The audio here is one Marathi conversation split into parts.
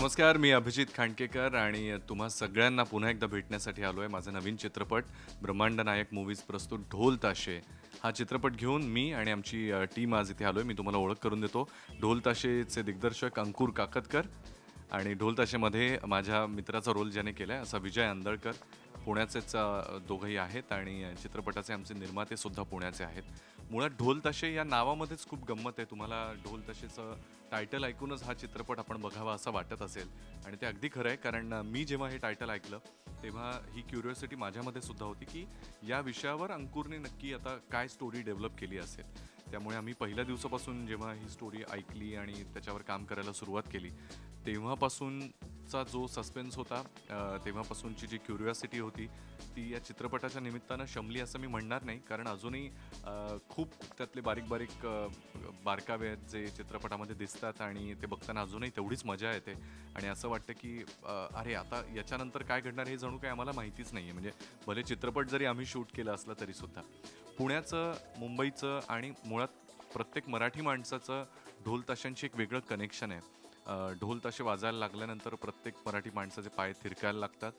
नमस्कार, मी अभिजित खांडकेकर आणि तुम्हा सगळ्यांना पुन्हा एकदा भेटण्यासाठी आलो आहे. माझा नवीन चित्रपट ब्रह्मांड नायक मूव्हीज प्रस्तुत ढोल ताशे हा चित्रपट घेऊन मी आणि आमची टीम आज इथे आलो आहे. मी तुम्हाला ओळख करून देतो. ढोल ताशेचे दिग्दर्शक अंकुर काकतकर आणि ढोल ताशेमध्ये माझ्या मित्राचा रोल ज्याने केला आहे असा विजय आंदळकर. पुण्याचेच दोघंही आहेत आणि चित्रपटाचे आमचे निर्मातेसुद्धा पुण्याचे आहेत. मुळात ढोल ताशे या नावामध्येच खूप गंमत आहे. तुम्हाला ढोल ताशेचं टायटल ऐकूनच हा चित्रपट आपण बघावा असं वाटत असेल आणि ते अगदी खरं आहे. कारण मी जेव्हा हे टायटल ऐकलं तेव्हा ही क्युरिओसिटी माझ्यामध्ये सुद्धा होती की या विषयावर अंकुरने नक्की आता काय स्टोरी डेव्हलप केली असेल. त्यामुळे आम्ही पहिल्या दिवसापासून जेव्हा ही स्टोरी ऐकली आणि त्याच्यावर काम करायला सुरुवात केली तेव्हापासूनचा जो सस्पेन्स होता, तेव्हापासूनची जी क्युरिओसिटी होती ती या चित्रपटाच्या निमित्तानं शमली असं मी म्हणणार नाही. कारण अजूनही खूप त्यातले बारीक बारीक बारकावे आहेत जे चित्रपटामध्ये दिसतात आणि ते बघताना अजूनही तेवढीच मजा येते आणि असं वाटतं की अरे आता याच्यानंतर काय घडणार हे जणू काही आम्हाला माहितीच नाही आहे. म्हणजे भले चित्रपट जरी आम्ही शूट केला असला तरीसुद्धा पुण्याचं, मुंबईचं आणि मुळात प्रत्येक मराठी माणसाचं ढोल ताशांशी एक वेगळं कनेक्शन आहे. ढोल ताशे वाजायला लागल्यानंतर प्रत्येक मराठी माणसाचे पाय थिरकायला लागतात.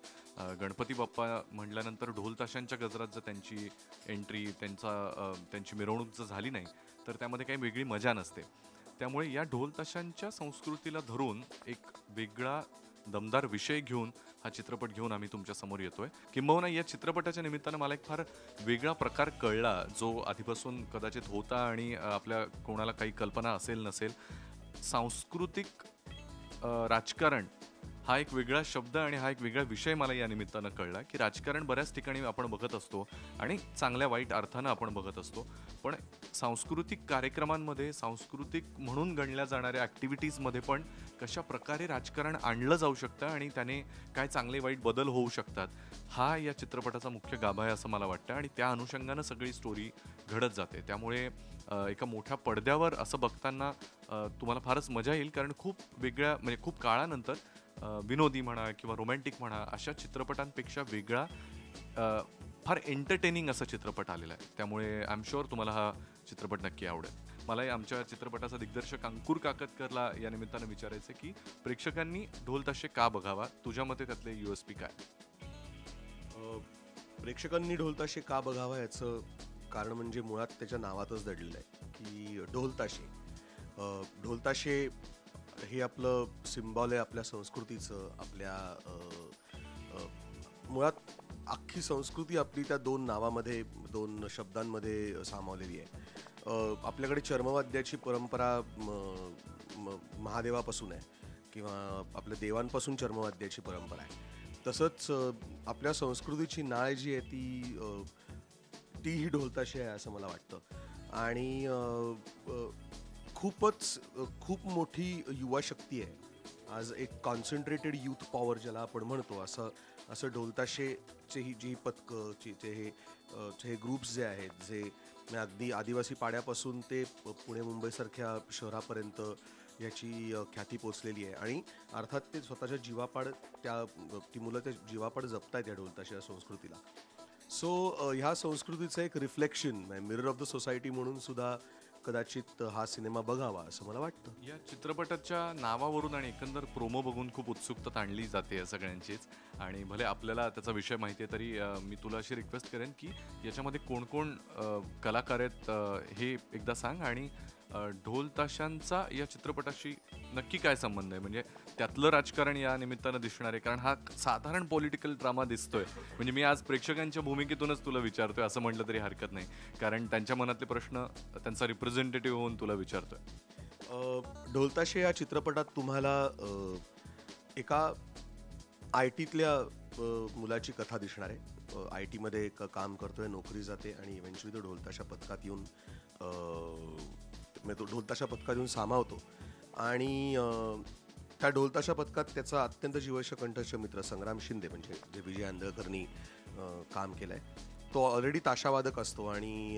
गणपती बाप्पा म्हटल्यानंतर ढोल ताशांच्या गजरात जर त्यांची एंट्री, त्यांची मिरवणूक जर झाली नाही तर त्यामध्ये काही वेगळी मजा नसते. त्यामुळे या ढोल ताशांच्या संस्कृतीला धरून एक वेगळा दमदार विषय घेऊन हा चित्रपट घेऊन आम्ही तुमच्यासमोर येतोय. किंबहुना या चित्रपटाच्या निमित्तानं मला एक फार वेगळा प्रकार कळला जो आधीपासून कदाचित होता आणि आपल्या कोणाला काही कल्पना असेल नसेल. सांस्कृतिक राजकारण हा एक वेगळा शब्द आणि हा एक वेगळा विषय मला या निमित्तानं कळला की राजकारण बऱ्याच ठिकाणी आपण बघत असतो आणि चांगल्या वाईट अर्थानं आपण बघत असतो. पण सांस्कृतिक कार्यक्रमांमध्ये, सांस्कृतिक म्हणून गणल्या जाणाऱ्या ॲक्टिव्हिटीजमध्ये पण कशा प्रकारे राजकारण आणलं जाऊ शकतं आणि त्याने काय चांगले वाईट बदल होऊ शकतात, हा या चित्रपटाचा मुख्य गाभा आहे असं मला वाटतं आणि त्या अनुषंगानं सगळी स्टोरी घडत जाते. त्यामुळे एका मोठ्या पडद्यावर असं बघताना तुम्हाला फारच मजा येईल. कारण खूप वेगळ्या म्हणजे खूप काळानंतर विनोदी म्हणा किंवा रोमॅन्टिक म्हणा अशा चित्रपटांपेक्षा वेगळा फार एंटरटेनिंग असा चित्रपट आलेला आहे. त्यामुळे आय एम शुअर तुम्हाला हा चित्रपट नक्की आवडेल. मलाही आमच्या चित्रपटाचा दिग्दर्शक अंकुर काकतकरला या निमित्तानं विचारायचं की प्रेक्षकांनी ढोल ताशे का बघावा? तुझ्या मते त्यातले USP काय? प्रेक्षकांनी ढोल ताशे का बघावा याचं कारण म्हणजे मुळात त्याच्या नावातच दडलेलं आहे की ढोल ताशे. ढोल ताशे हे आपलं सिम्बॉल आहे आपल्या संस्कृतीचं. आपल्या मुळात अख्खी संस्कृती आपली त्या दोन नावामध्ये, दोन शब्दांमध्ये सामावलेली आहे. आपल्याकडे चर्मवाद्याची परंपरा महादेवापासून आहे किंवा आपल्या देवांपासून चर्मवाद्याची परंपरा आहे. तसंच आपल्या संस्कृतीची नाळ जी आहे तीही ढोल ताशे आहे असं मला वाटतं. आणि खूप मोठी युवा शक्ती आहे आज. एक कॉन्सन्ट्रेटेड यूथ पॉवर ज्याला आपण म्हणतो असं ढोल ताशेची जी पथकं हे ग्रुप्स जे आहेत, जे अगदी आदिवासी पाड्यापासून ते पुणे मुंबईसारख्या शहरापर्यंत याची ख्याती पोचलेली आहे. आणि अर्थात ते स्वतःच्या जीवापाड ती मुलं त्या जीवापाड जपतायत या ढोल ताशे या संस्कृतीला. सो ह्या संस्कृतीचं एक reflection, mirror of the society म्हणून सुद्धा कदाचित हा सिनेमा बघावा असं मला वाटतं. या चित्रपटाच्या नावावरून आणि एकंदर प्रोमो बघून खूप उत्सुकता ताणली जाते या सगळ्यांचीच. आणि भले आपल्याला त्याचा विषय माहिती आहे तरी मी तुला अशी रिक्वेस्ट करेन की याच्यामध्ये कोण कोण कलाकार आहेत हे एकदा सांग आणि ढोल ताशांचा या चित्रपटाशी नक्की काय संबंध आहे? म्हणजे त्यातलं राजकारण या निमित्तानं दिसणार आहे. कारण हा साधारण पॉलिटिकल ड्रामा दिसतोय. म्हणजे मी आज प्रेक्षकांच्या भूमिकेतूनच तुला विचारतोय असं म्हटलं तरी हरकत नाही. कारण त्यांच्या मनातले प्रश्न त्यांचा रिप्रेझेंटेटिव्ह होऊन तुला विचारतोय. ढोल ताशे या चित्रपटात तुम्हाला एका ITतल्या मुलाची कथा दिसणार आहे. ITमध्ये एक काम करतोय, नोकरी जाते आणि इव्हेंच्युअली तो ढोल ताशा पथकात येऊन तो ढोल ताशा पथकात येऊन सामावतो. आणि त्या ढोल ताशा पथकात त्याचा अत्यंत जीवष्य कंठस्थ मित्र संग्राम शिंदे, म्हणजे जे विजय आंदळकरनी काम केलं आहे, तो ऑलरेडी ताशावादक असतो आणि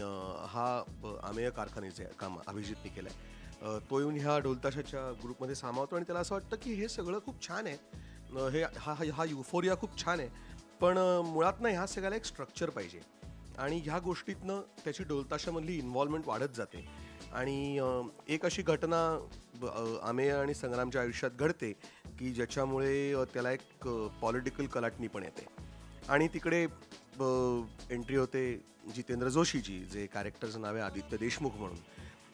हा आमेय कारखान्याचे काम अभिजितने केलं आहे. तो येऊन ह्या ढोल ताशाच्या ग्रुपमध्ये सामावतो आणि त्याला असं वाटतं की हे सगळं खूप छान आहे, हा युफोरिया खूप छान आहे, पण मुळात ना ह्या सगळ्याला एक स्ट्रक्चर पाहिजे. आणि ह्या गोष्टीतनं त्याची ढोल ताशामधली इन्व्हॉल्वमेंट वाढत जाते. आणि एक अशी घटना आमेय आणि संग्रामच्या आयुष्यात घडते की ज्याच्यामुळे त्याला एक पॉलिटिकल कलाटणी पण येते. आणि तिकडे एंट्री होते जितेंद्र जोशीची, जे कॅरेक्टरचं नाव आहे आदित्य देशमुख म्हणून.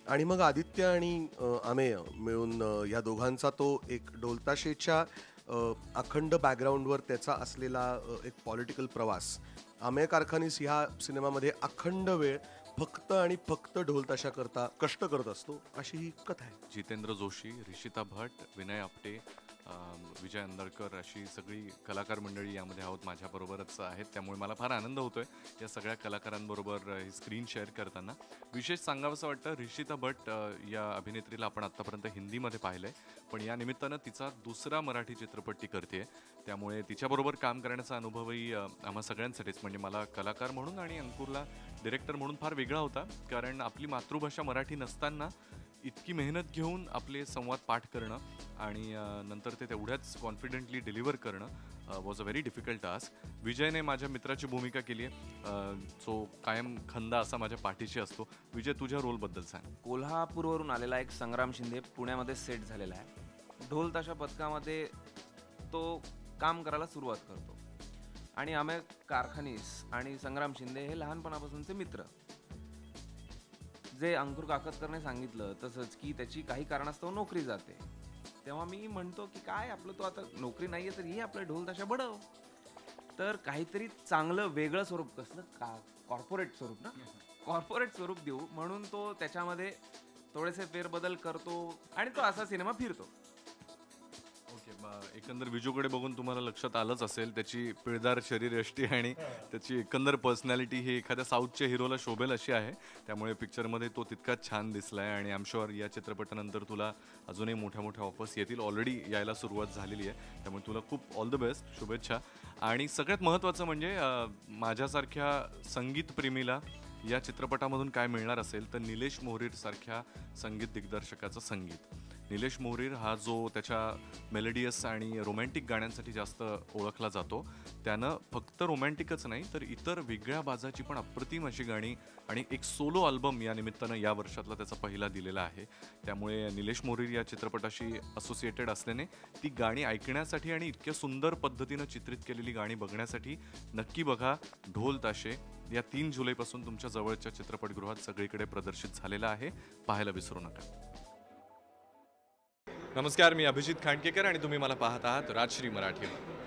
आणि मग आदित्य आणि अमेय मिळून या दोघांचा तो एक ढोलताशेच्या अखंड बॅकग्राऊंडवर त्याचा असलेला एक पॉलिटिकल प्रवास. अमेय कारखानीस ह्या सिनेमामध्ये अखंड वेळ फक्त आणि फक्त ढोलताशा करता कष्ट करत असतो, अशी ही कथा आहे. जितेंद्र जोशी, ऋषिता भट, विनय आपटे, विजय अंदरकर अशी सगळी कलाकार मंडळी यामध्ये आहोत, माझ्याबरोबरच आहेत. त्यामुळे मला फार आनंद होतोय या सगळ्या कलाकारांबरोबर ही स्क्रीन शेअर करताना. विशेष सांगावंसं वाटतं, ऋषिता भट या अभिनेत्रीला आपण आत्तापर्यंत हिंदीमध्ये पाहिलंय, पण या निमित्तानं तिचा दुसरा मराठी चित्रपट ती करते. त्यामुळे तिच्याबरोबर काम करण्याचा अनुभवही आम्हा सगळ्यांसाठीच, म्हणजे मला कलाकार म्हणून आणि अंकुरला डिरेक्टर म्हणून फार वेगळा होता. कारण आपली मातृभाषा मराठी नसताना इतकी मेहनत घेऊन आपले संवाद पाठ करणं आणि नंतर ते तेवढ्याच कॉन्फिडेंटली डिलिव्हर करणं was a very difficult task. विजयने माझ्या मित्राची भूमिका केली आहे, जो कायम खंदा असा माझ्या पाठीशी असतो. विजय, तुझ्या रोलबद्दल सांग. कोल्हापूरवरून आलेला एक संग्राम शिंदे पुण्यामध्ये सेट झालेला आहे. ढोल ताशा पथकामध्ये तो काम करायला सुरुवात करतो आणि अमेय कारखानीस आणि संग्राम शिंदे हे लहानपणापासूनचे मित्र. जे अंकुर काकतकरने सांगितलं तसंच की त्याची काही कारणास्तव नोकरी जाते, तेव्हा मी म्हणतो की काय आपलं, तो आता नोकरी नाहीये तर ही आपलं ढोल ताशा बडव. तर काहीतरी चांगलं वेगळं स्वरूप, कसलं कॉर्पोरेट स्वरूप ना, कॉर्पोरेट स्वरूप देऊ म्हणून तो त्याच्यामध्ये थोडेसे फेरबदल करतो आणि तो असा सिनेमा फिरतो. ओके, एकंदर विजूकडे बघून तुम्हाला लक्षात आलंच असेल त्याची पिळदार शरीरयष्टी आणि त्याची एकंदर पर्सनॅलिटी ही एखाद्या साऊथच्या हिरोला शोभेल अशी आहे. त्यामुळे पिक्चरमध्ये तो तितकाच छान दिसलाय आणि आय एम शुअर या चित्रपटानंतर तुला अजूनही मोठ्या मोठ्या ऑफर्स येतील, ऑलरेडी यायला सुरुवात झालेली आहे. त्यामुळे तुला खूप ऑल द बेस्ट, शुभेच्छा. आणि सगळ्यात महत्त्वाचं म्हणजे माझ्यासारख्या संगीत प्रेमीला या चित्रपटामधून काय मिळणार असेल तर निलेश मोहरीरसारख्या संगीत दिग्दर्शकाचं संगीत. निलेश मोहरीर हा जो त्याच्या मेलोडियस आणि रोमॅन्टिक गाण्यांसाठी जास्त ओळखला जातो, त्यानं फक्त रोमॅन्टिकच नाही तर इतर वेगळ्या बाजाची पण अप्रतिम अशी गाणी आणि एक सोलो अल्बम या निमित्तानं या वर्षातला त्याचा पहिला दिलेला आहे. त्यामुळे निलेश मोहरीर या चित्रपटाशी असोसिएटेड असल्याने ती गाणी ऐकण्यासाठी आणि इतक्या सुंदर पद्धतीनं चित्रित केलेली गाणी बघण्यासाठी नक्की बघा ढोल ताशे. या 3 जुलैपासून तुमच्या जवळच्या चित्रपटगृहात सगळीकडे प्रदर्शित झालेला आहे, पाहायला विसरू नका. नमस्कार, मी अभिजित खांडकेकर आणि तुम्ही मला पाहत आहात राजश्री मराठीवर.